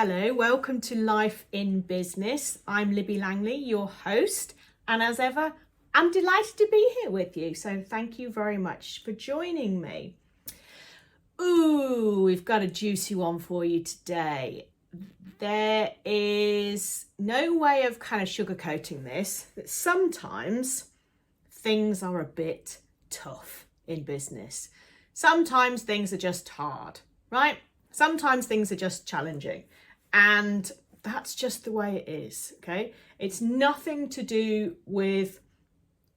Hello, welcome to Life in Business. I'm Libby Langley, your host, and as ever, I'm delighted to be here with you. So thank you very much for joining me. Ooh, we've got a juicy one for you today. There is no way of kind of sugarcoating this, that sometimes things are a bit tough in business. Sometimes things are just hard, right? Sometimes things are just challenging. And that's just the way it is, okay? It's nothing to do with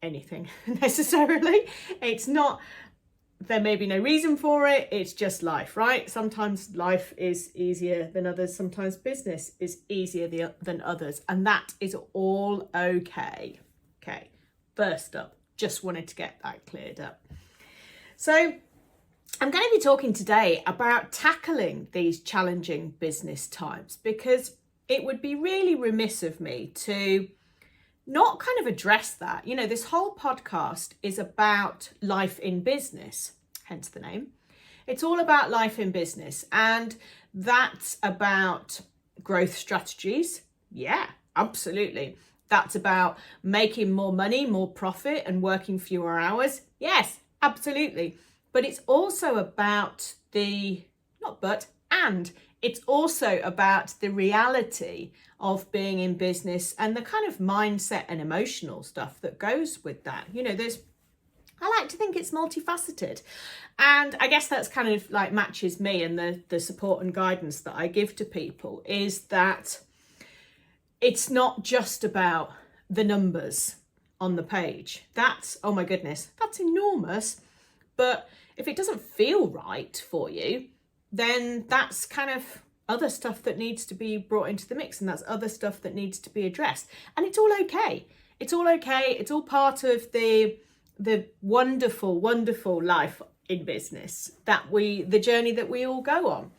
anything necessarily. It's not, there may be no reason for it. It's just life, right? Sometimes life is easier than others. Sometimes business is easier than others. And that is all okay. Okay, first up, just wanted to get that cleared up. So I'm going to be talking today about tackling these challenging business times, because it would be really remiss of me to not kind of address that. You know, this whole podcast is about life in business, hence the name. It's all about life in business, and that's about growth strategies. Yeah, absolutely. That's about making more money, more profit, and working fewer hours. Yes, absolutely. But it's also about it's also about the reality of being in business and the kind of mindset and emotional stuff that goes with that. You know, I like to think it's multifaceted. And I guess that's kind of like matches me and the support and guidance that I give to people, is that it's not just about the numbers on the page. That's, oh my goodness, that's enormous. But if it doesn't feel right for you, then that's kind of other stuff that needs to be brought into the mix, and that's other stuff that needs to be addressed. And it's all okay. It's all okay. It's all part of the wonderful, wonderful life in business the journey that we all go on.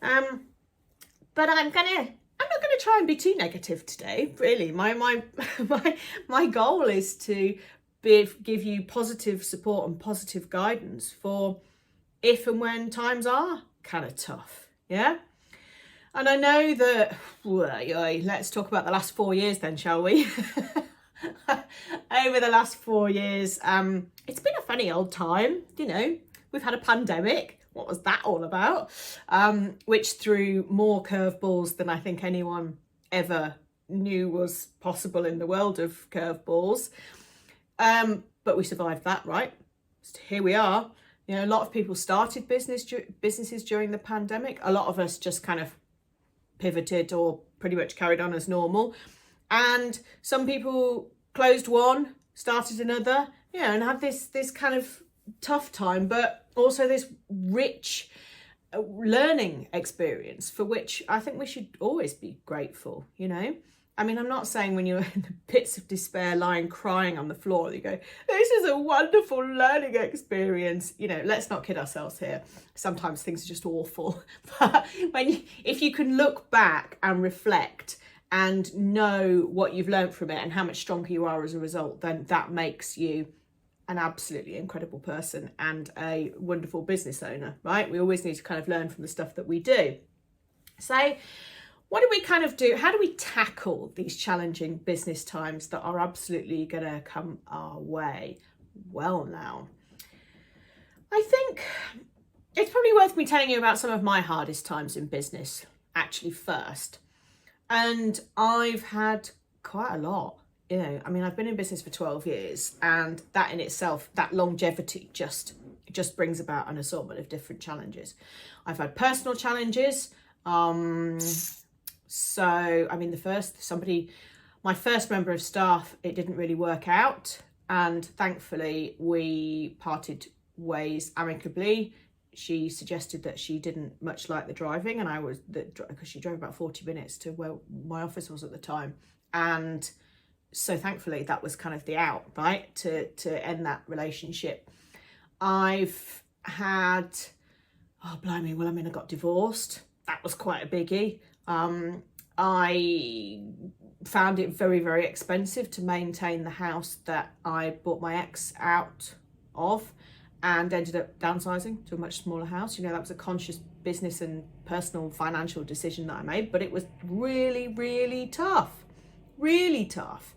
But I'm not gonna try and be too negative today. Really, my goal is to give you positive support and positive guidance for if and when times are kind of tough. Yeah. And I know that, let's talk about the last 4 years then, shall we? Over the last 4 years, it's been a funny old time. You know, we've had a pandemic. What was that all about? Which threw more curveballs than I think anyone ever knew was possible in the world of curveballs. But we survived that, right? So here we are. You know, a lot of people started businesses during the pandemic. A lot of us just kind of pivoted or pretty much carried on as normal. And some people closed one, started another, you know, and had this kind of tough time, but also this rich learning experience for which I think we should always be grateful, you know. I mean, I'm not saying when you're in the pits of despair, lying crying on the floor, you go, this is a wonderful learning experience. You know, let's not kid ourselves here. Sometimes things are just awful. But if you can look back and reflect and know what you've learned from it and how much stronger you are as a result, then that makes you an absolutely incredible person and a wonderful business owner, right? We always need to kind of learn from the stuff that we do. So what do we kind of do? How do we tackle these challenging business times that are absolutely going to come our way? Well, now, I think it's probably worth me telling you about some of my hardest times in business, actually, first. And I've had quite a lot. You know, I mean, I've been in business for 12 years, and that in itself, that longevity just brings about an assortment of different challenges. I've had personal challenges. So, I mean, my first member of staff, it didn't really work out. And thankfully, we parted ways amicably. She suggested that she didn't much like the driving, and because she drove about 40 minutes to where my office was at the time. And so thankfully, that was kind of the out, right, to end that relationship. I've had, I got divorced. That was quite a biggie. I found it very, very expensive to maintain the house that I bought my ex out of. and ended up downsizing to a much smaller house. That was a conscious business and personal financial decision that I made, but it was really, really tough. Really tough.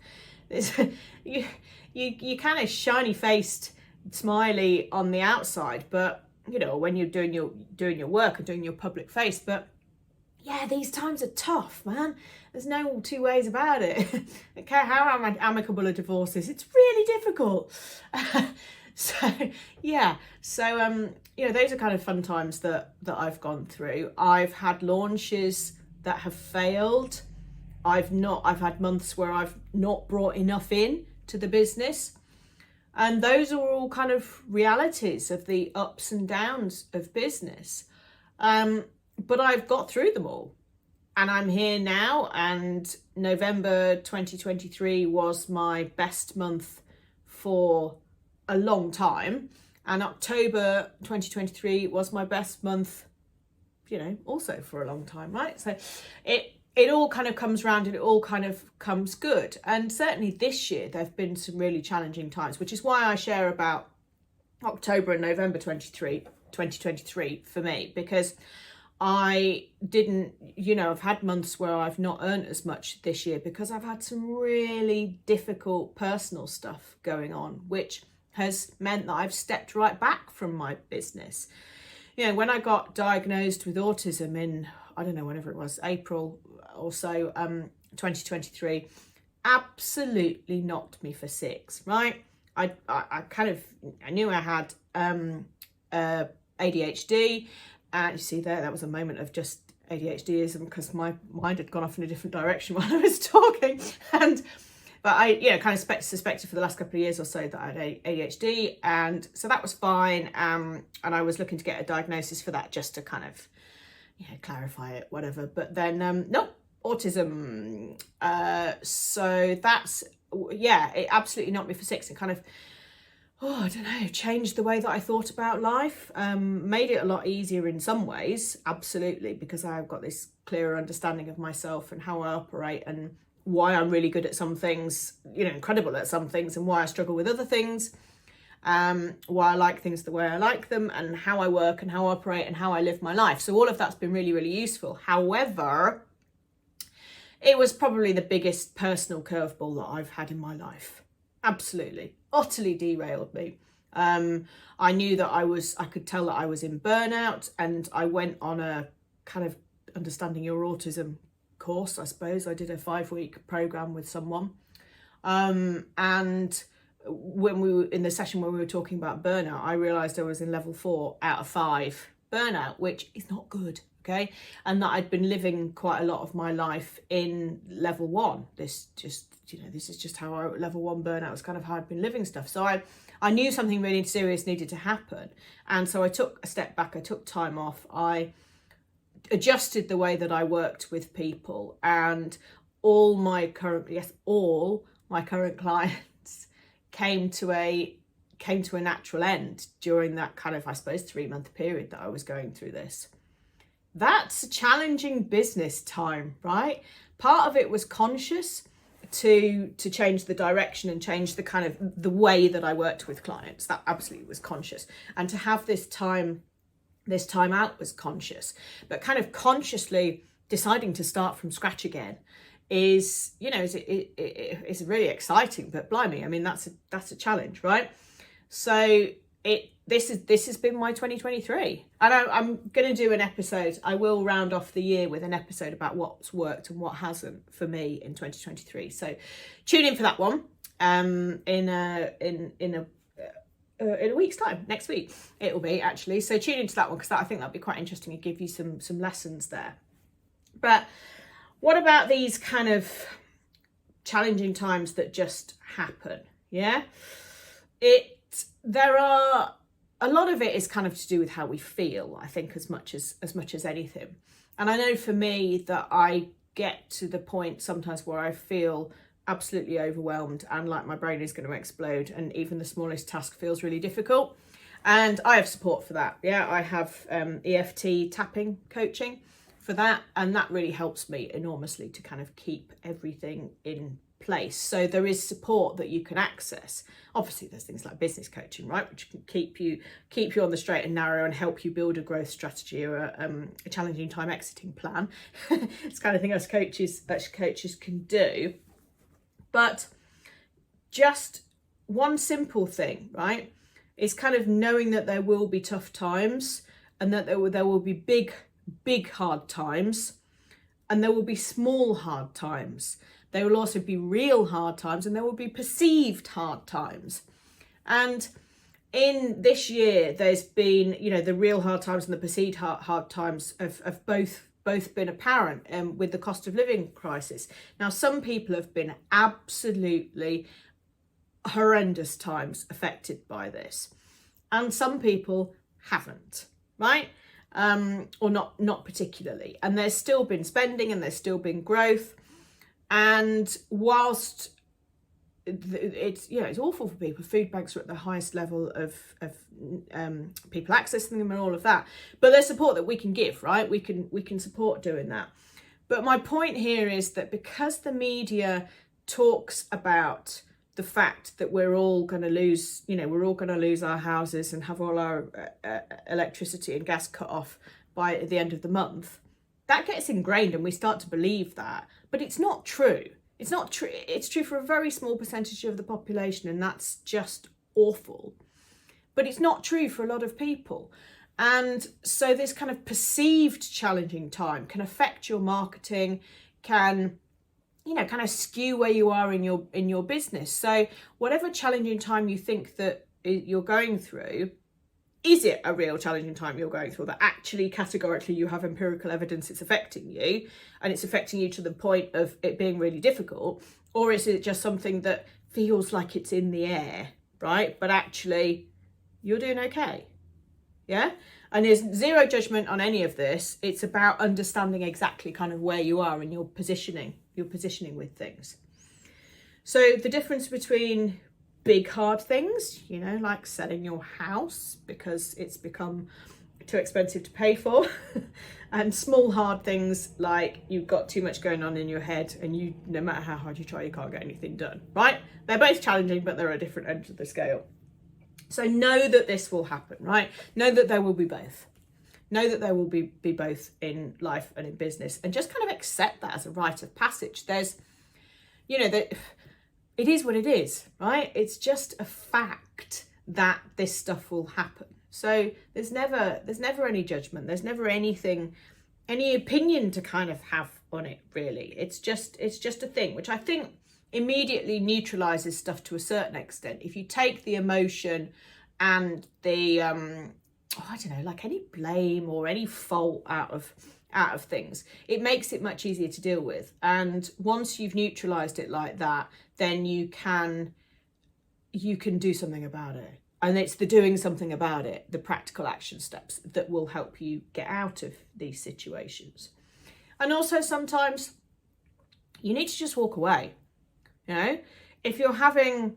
You kind of shiny faced, smiley on the outside, but when you're doing your work and doing your public face. But yeah, these times are tough, man. There's no two ways about it. I don't care how amicable a divorce is, it's really difficult. So those are kind of fun times that I've gone through. I've had launches that have failed. I've had months where I've not brought enough in to the business. And those are all kind of realities of the ups and downs of business. But I've got through them all. And I'm here now, and November 2023 was my best month for a long time. And October 2023 was my best month, also for a long time, right? So it all kind of comes round and it all kind of comes good. And certainly this year, there have been some really challenging times, which is why I share about October and November 2023 for me, because I didn't, I've had months where I've not earned as much this year because I've had some really difficult personal stuff going on, which has meant that I've stepped right back from my business. When I got diagnosed with autism in, I don't know, whenever it was, April or so, 2023, absolutely knocked me for six, right? I knew I had ADHD. And you see there, that was a moment of just ADHDism because my mind had gone off in a different direction while I was talking. But I, kind of suspected for the last couple of years or so that I had ADHD. And so that was fine. And I was looking to get a diagnosis for that just to kind of, clarify it, whatever. But then, nope, autism. So that's, it absolutely knocked me for six. It kind of, I don't know, changed the way that I thought about life, made it a lot easier in some ways, absolutely, because I've got this clearer understanding of myself and how I operate and why I'm really good at some things, incredible at some things, and why I struggle with other things, why I like things the way I like them, and how I work and how I operate and how I live my life. So all of that's been really, really useful. However, it was probably the biggest personal curveball that I've had in my life. Absolutely, utterly derailed me. I knew that I could tell that I was in burnout, and I went on a kind of understanding your autism course, I suppose. I did a 5-week program with someone. And when we were in the session when we were talking about burnout, I realized I was in level 4 out of 5 burnout, which is not good. Okay. And that I'd been living quite a lot of my life in level 1. This is just how level 1 burnout was kind of how I'd been living stuff. So I knew something really serious needed to happen. And so I took a step back, I took time off, I adjusted the way that I worked with people, and all my current clients came to a natural end during that kind of, I suppose, 3-month period that I was going through this. That's a challenging business time, right? Part of it was conscious to change the direction and change the kind of the way that I worked with clients. That absolutely was conscious. And to have this time out was conscious. But kind of consciously deciding to start from scratch again is really exciting, but blimey, I mean, that's a challenge, right? So this has been my 2023, and I'm going to do an episode. I will round off the year with an episode about what's worked and what hasn't for me in 2023. So tune in for that one. In a week's time, next week it will be actually. So tune into that one because I think that'll be quite interesting and give you some lessons there. But what about these kind of challenging times that just happen? Yeah, there are a lot of it is kind of to do with how we feel, I think, as much as anything. And I know for me that I get to the point sometimes where I feel absolutely overwhelmed and like my brain is going to explode, and even the smallest task feels really difficult. And I have support for that. Yeah, I have EFT tapping coaching for that, and that really helps me enormously to kind of keep everything in place. So there is support that you can access. Obviously there's things like business coaching, right, which can keep you on the straight and narrow and help you build a growth strategy or a challenging time exiting plan. It's kind of thing us coaches can do. But just one simple thing, right, is kind of knowing that there will be tough times, and that there will be big hard times, and there will be small hard times. There will also be real hard times, and there will be perceived hard times. And in this year, there's been, the real hard times and the perceived hard times have both been apparent with the cost of living crisis. Now, some people have been absolutely horrendous times affected by this, and some people haven't, right? Or not particularly. And there's still been spending, and there's still been growth. And whilst it's awful for people, food banks are at the highest level of people accessing them and all of that, but there's support that we can give, right? We can support doing that. But my point here is that because the media talks about the fact that we're all going to lose our houses and have all our electricity and gas cut off by the end of the month, that gets ingrained and we start to believe that. But it's not true. It's not true. It's true for a very small percentage of the population, and that's just awful. But it's not true for a lot of people. And so this kind of perceived challenging time can affect your marketing, can kind of skew where you are in your business. So whatever challenging time you think that you're going through, is it a real challenging time you're going through that actually categorically you have empirical evidence it's affecting you, and it's affecting you to the point of it being really difficult? Or is it just something that feels like it's in the air, right? But actually you're doing okay. Yeah. And there's zero judgment on any of this. It's about understanding exactly kind of where you are and your positioning with things. So the difference between big hard things, like selling your house because it's become too expensive to pay for, and small hard things like you've got too much going on in your head and no matter how hard you try, you can't get anything done, right? They're both challenging, but they're at different ends of the scale. So know that this will happen, right? Know that there will be both. Know that there will be both in life and in business, and just kind of accept that as a rite of passage. There's, that it is what it is, right? It's just a fact that this stuff will happen. So there's never any judgment. There's never any opinion to kind of have on it, really. It's just a thing, which I think immediately neutralizes stuff to a certain extent. If you take the emotion and the like any blame or any fault out of things, it makes it much easier to deal with. And once you've neutralized it like that, then you can do something about it. And it's the doing something about it, the practical action steps, that will help you get out of these situations. And also sometimes you need to just walk away. If you're having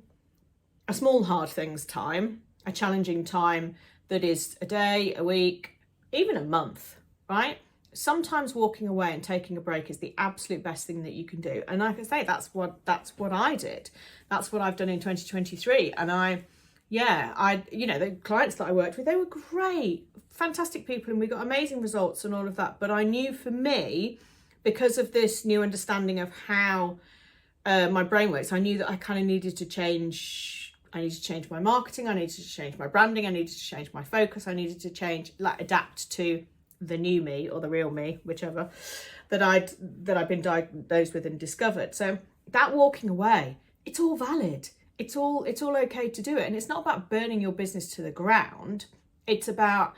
a small hard things time, a challenging time that is a day, a week, even a month, right? Sometimes walking away and taking a break is the absolute best thing that you can do. And like I say, that's what I did. That's what I've done in 2023. And the clients that I worked with, they were great, fantastic people, and we got amazing results and all of that. But I knew for me, because of this new understanding of how my brain works, I knew that I kind of needed to change. I needed to change my marketing. I needed to change my branding. I needed to change my focus. I needed to adapt to the new me or the real me, whichever, that I've been diagnosed with and discovered. So that walking away, it's all valid. It's all okay to do it. And it's not about burning your business to the ground. It's about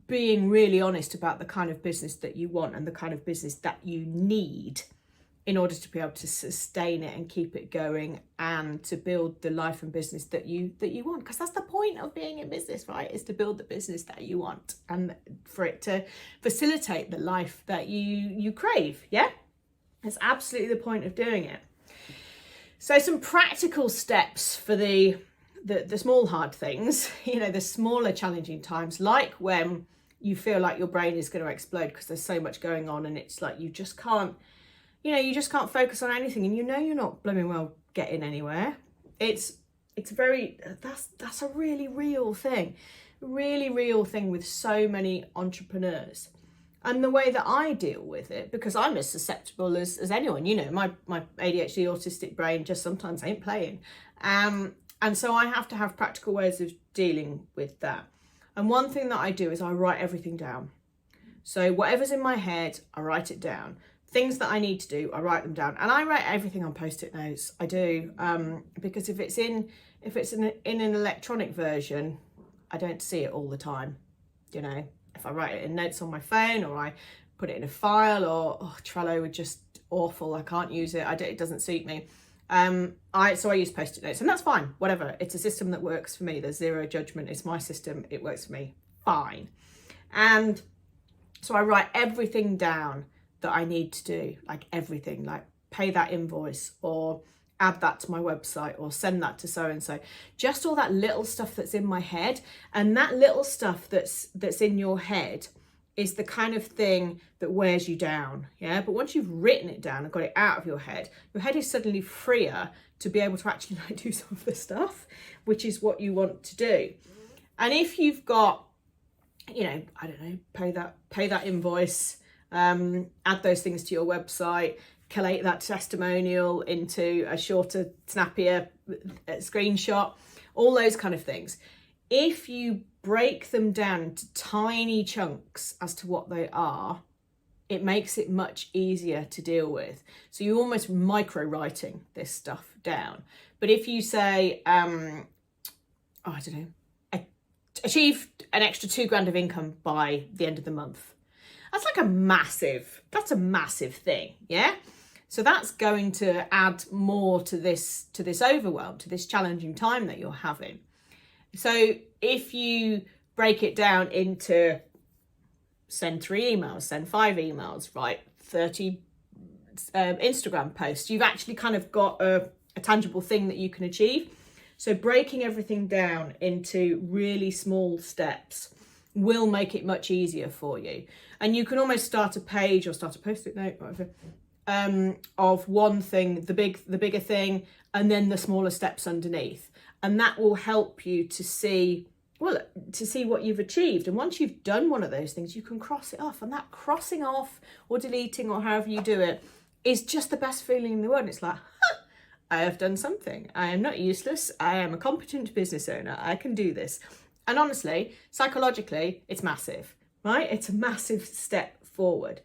being really honest about the kind of business that you want and the kind of business that you need in order to be able to sustain it and keep it going and to build the life and business that you want. Because that's the point of being in business, right? Is to build the business that you want and for it to facilitate the life that you crave. Yeah, that's absolutely the point of doing it. So some practical steps for the small hard things, the smaller challenging times, like when you feel like your brain is going to explode because there's so much going on and it's like you just can't you know, you just can't focus on anything, and you know you're not blooming well getting anywhere. It's very, that's a really real thing, really real thing with so many entrepreneurs. And the way that I deal with it, because I'm as susceptible as anyone, you know, my ADHD autistic brain just sometimes ain't playing. And so I have to have practical ways of dealing with that. And one thing that I do is I write everything down. So whatever's in my head, I write it down. Things that I need to do, I write them down. And I write everything on Post-it notes. I do, because if it's in an electronic version, I don't see it all the time, you know. If I write it in notes on my phone, or I put it in a file, or Trello would just awful, I can't use it, it doesn't suit me. So I use Post-it notes, and that's fine, whatever. It's a system that works for me. There's zero judgment. It's my system. It works for me. Fine. And so I write everything down that I need to do, like everything, like pay that invoice, or add that to my website, or send that to so-and-so. Just all that little stuff that's in my head. And that little stuff that's in your head is the kind of thing that wears you down. Yeah. But once you've written it down and got it out of your head is suddenly freer to be able to actually like do some of the stuff, which is what you want to do. And if you've got, you know, I don't know, pay that invoice, add those things to your website, collate that testimonial into a shorter, snappier screenshot, all those kind of things. If you break them down into tiny chunks as to what they are, it makes it much easier to deal with. So you're almost micro writing this stuff down. But if you say, I don't know, achieve an extra $2,000 of income by the end of the month, that's a massive thing, yeah? So that's going to add more to this overwhelm, to this challenging time that you're having. So if you break it down into send 3 emails, send 5 emails, write 30 Instagram posts, you've actually kind of got a tangible thing that you can achieve. So breaking everything down into really small steps will make it much easier for you. And you can almost start a page or start a Post-it note, whatever, of one thing, the bigger thing, and then the smaller steps underneath. And that will help you to see what you've achieved. And once you've done one of those things, you can cross it off. And that crossing off or deleting or however you do it is just the best feeling in the world. It's like, I have done something. I am not useless. I am a competent business owner. I can do this. And honestly, psychologically, it's massive, right? It's a massive step forward.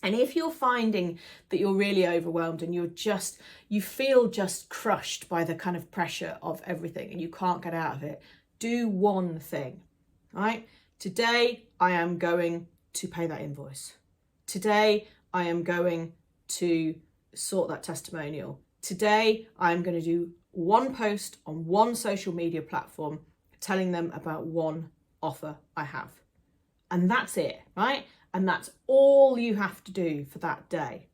And if you're finding that you're really overwhelmed and you feel just crushed by the kind of pressure of everything and you can't get out of it, do one thing, right? Today, I am going to pay that invoice. Today, I am going to sort that testimonial. Today, I'm going to do one post on one social media platform telling them about one offer I have. And that's it, right? And that's all you have to do for that day.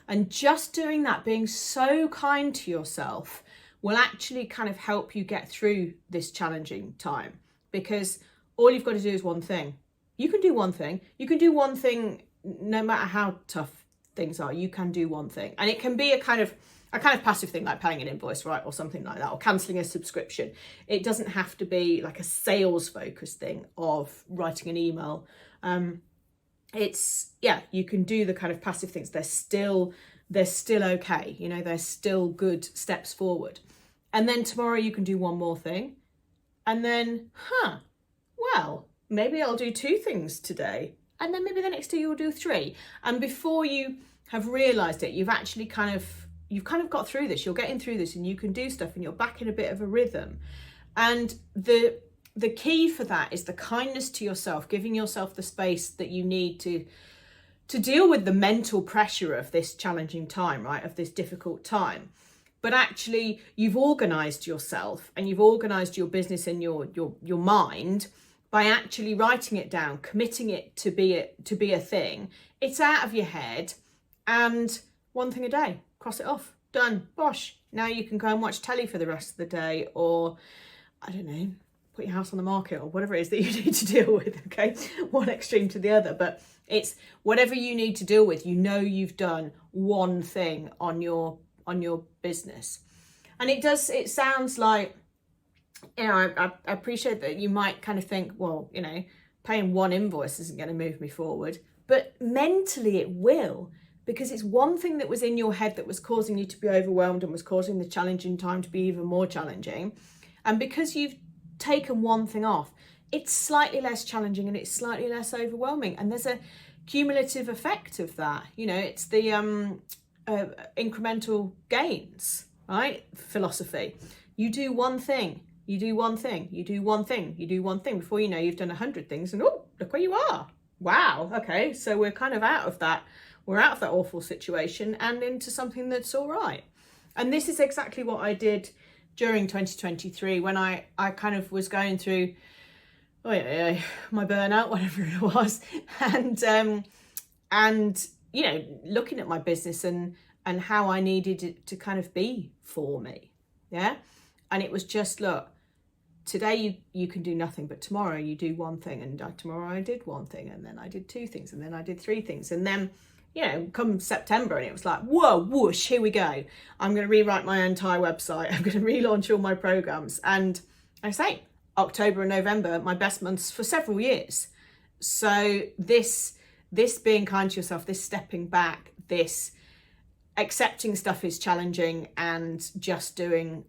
And just doing that, being so kind to yourself, will actually kind of help you get through this challenging time, because all you've got to do is one thing. You can do one thing. You can do one thing no matter how tough things are. You can do one thing. And it can be a kind of passive thing like paying an invoice, right? Or something like that, or cancelling a subscription. It doesn't have to be like a sales focused thing of writing an email. You can do the kind of passive things. They're still okay. You know, they're still good steps forward. And then tomorrow you can do one more thing. And then, maybe I'll do 2 things today. And then maybe the next day you'll do 3. And before you have realised it, you've actually kind of got through this. You're getting through this and you can do stuff and you're back in a bit of a rhythm. And the key for that is the kindness to yourself, giving yourself the space that you need to deal with the mental pressure of this challenging time, right? Of this difficult time. But actually you've organised yourself and you've organised your business and your mind by actually writing it down, committing it to be a thing. It's out of your head, and one thing a day, cross it off, done, bosh. Now you can go and watch telly for the rest of the day, or I don't know, put your house on the market or whatever it is that you need to deal with, okay? One extreme to the other. But It's whatever you need to deal with. You know you've done one thing on your business. And it sounds like, I appreciate that you might kind of think, well, paying one invoice isn't going to move me forward. But mentally it will, because it's one thing that was in your head that was causing you to be overwhelmed and was causing the challenging time to be even more challenging. And because you've taken one thing off, it's slightly less challenging and it's slightly less overwhelming. And there's a cumulative effect of that. It's the incremental gains, right? Philosophy. You do one thing, you do one thing, you do one thing, you do one thing. Before you know, you've done 100 things and look where you are. Wow. Okay. So we're kind of out of that. We're out of that awful situation and into something that's all right. And this is exactly what I did during 2023 when I kind of was going through my burnout, whatever it was, and looking at my business and how I needed it to kind of be for me. Yeah. And it was just, look, today you can do nothing, but tomorrow you do one thing. And tomorrow I did one thing, and then I did two things, and then I did three things. And then, come September, and it was like, whoa, whoosh, here we go. I'm going to rewrite my entire website. I'm going to relaunch all my programs. And I say, October and November, my best months for several years. So this being kind to yourself, this stepping back, this accepting stuff is challenging and just doing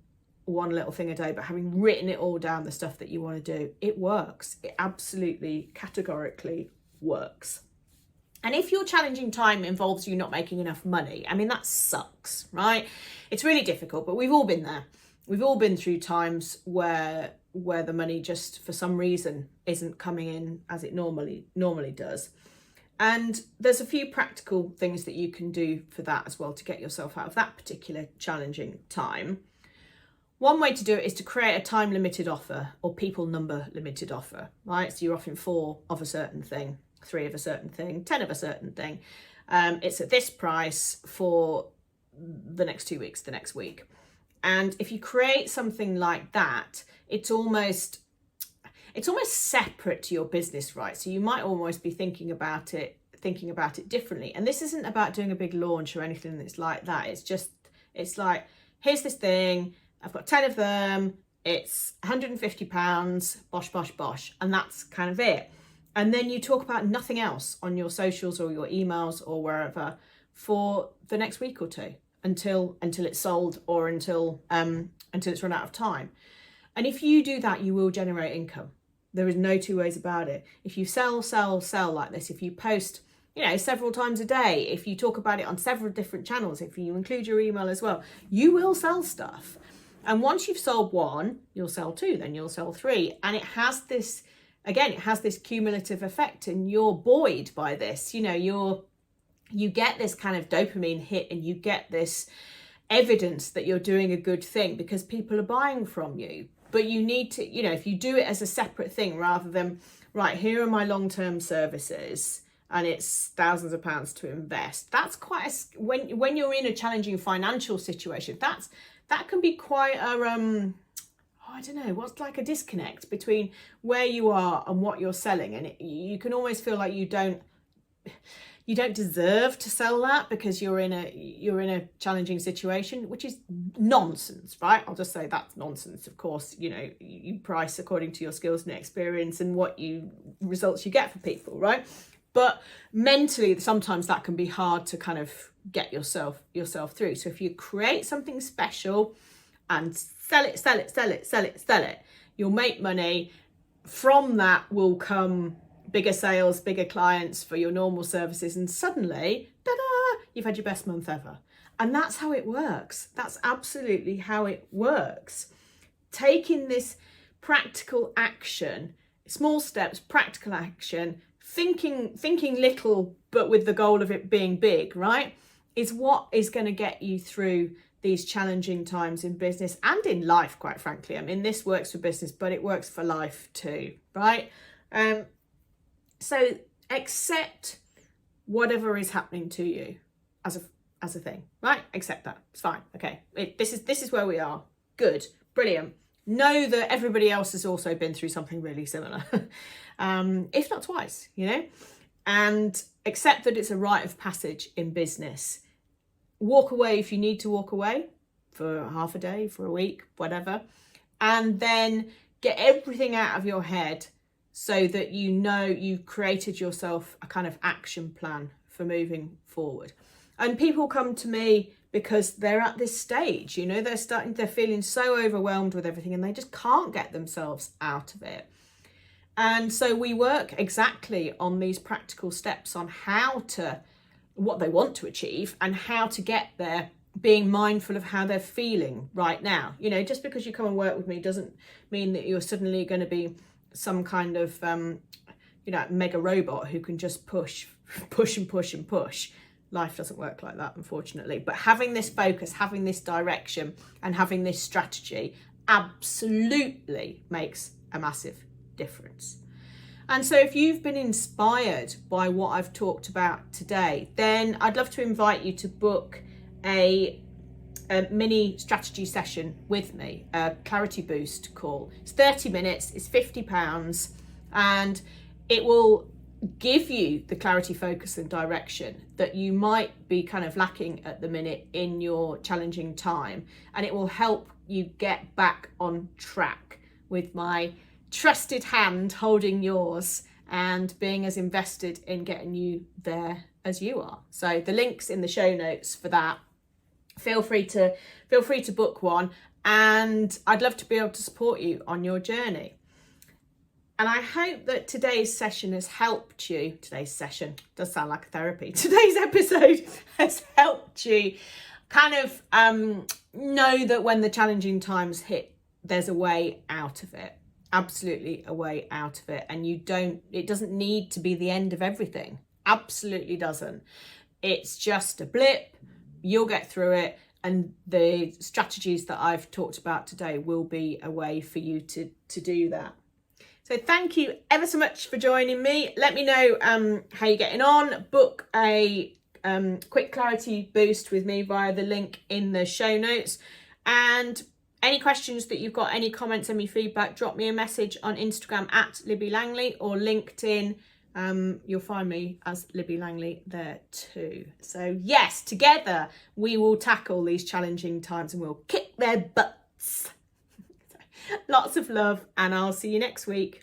one little thing a day, but having written it all down, the stuff that you want to do, it works. It absolutely categorically works. And if your challenging time involves you not making enough money, that sucks, right? It's really difficult, but we've all been there. We've all been through times where the money just for some reason isn't coming in as it normally does. And there's a few practical things that you can do for that as well to get yourself out of that particular challenging time. One way to do it is to create a time limited offer or people number limited offer, right? So you're offering 4 of a certain thing, 3 of a certain thing, 10 of a certain thing. It's at this price for the next 2 weeks, the next week. And if you create something like that, it's almost separate to your business, right? So you might almost be thinking about it differently. And this isn't about doing a big launch or anything that's like that. It's like, here's this thing, I've got 10 of them, it's £150, bosh, bosh, bosh. And that's kind of it. And then you talk about nothing else on your socials or your emails or wherever for the next week or two until it's sold or until it's run out of time. And if you do that, you will generate income. There is no two ways about it. If you sell like this, if you post, several times a day, if you talk about it on several different channels, if you include your email as well, you will sell stuff. And once you've sold 1, you'll sell 2, then you'll sell 3. And it has this cumulative effect, and you're buoyed by this. You get this kind of dopamine hit, and you get this evidence that you're doing a good thing because people are buying from you. But you need to, if you do it as a separate thing rather than, right, here are my long-term services and it's thousands of pounds to invest. That's quite when you're in a challenging financial situation, that can be quite a I don't know, what's like a disconnect between where you are and what you're selling, and you can almost feel like you don't deserve to sell that because you're in a challenging situation, which is nonsense, right? I'll just say that's nonsense. Of course, you price according to your skills and experience and what results you get for people, right? But mentally, sometimes that can be hard to kind of get yourself through. So if you create something special and sell it, you'll make money. From that will come bigger sales, bigger clients for your normal services, and suddenly, ta-da, you've had your best month ever. And that's how it works. That's absolutely how it works. Taking this practical action, small steps, practical action, thinking little, but with the goal of it being big, right, is what is going to get you through these challenging times in business and in life, quite frankly. This works for business, but it works for life too, right? So accept whatever is happening to you as a thing, right? Accept that. It's fine. Okay. This is where we are. Good. Brilliant. Know that everybody else has also been through something really similar, if not twice, and accept that it's a rite of passage in business. Walk away if you need to walk away for half a day, for a week, whatever, and then get everything out of your head so that you know you've created yourself a kind of action plan for moving forward. And people come to me because they're at this stage, you know, they're feeling so overwhelmed with everything and they just can't get themselves out of it. And so we work exactly on these practical steps on what they want to achieve and how to get there, being mindful of how they're feeling right now. You know, just because you come and work with me doesn't mean that you're suddenly going to be some kind of, mega robot who can just push. Life doesn't work like that, unfortunately. But having this focus, having this direction, and having this strategy absolutely makes a massive difference. And so if you've been inspired by what I've talked about today, then I'd love to invite you to book a mini strategy session with me, a clarity boost call. It's 30 minutes, it's £50, and it will give you the clarity, focus and direction that you might be kind of lacking at the minute in your challenging time. And it will help you get back on track with my trusted hand holding yours and being as invested in getting you there as you are. So the link's in the show notes for that. Feel free to book one, and I'd love to be able to support you on your journey. And I hope that today's session has helped you. Today's session does sound like a therapy. Today's episode has helped you kind of know that when the challenging times hit, there's a way out of it. Absolutely a way out of it. And it doesn't need to be the end of everything. Absolutely doesn't. It's just a blip. You'll get through it. And the strategies that I've talked about today will be a way for you to do that. So thank you ever so much for joining me. Let me know how you're getting on. Book a quick clarity boost with me via the link in the show notes. And any questions that you've got, any comments, any feedback, drop me a message on Instagram at Libby Langley or LinkedIn. You'll find me as Libby Langley there too. So yes, together we will tackle these challenging times and we'll kick their butts. Lots of love, and I'll see you next week.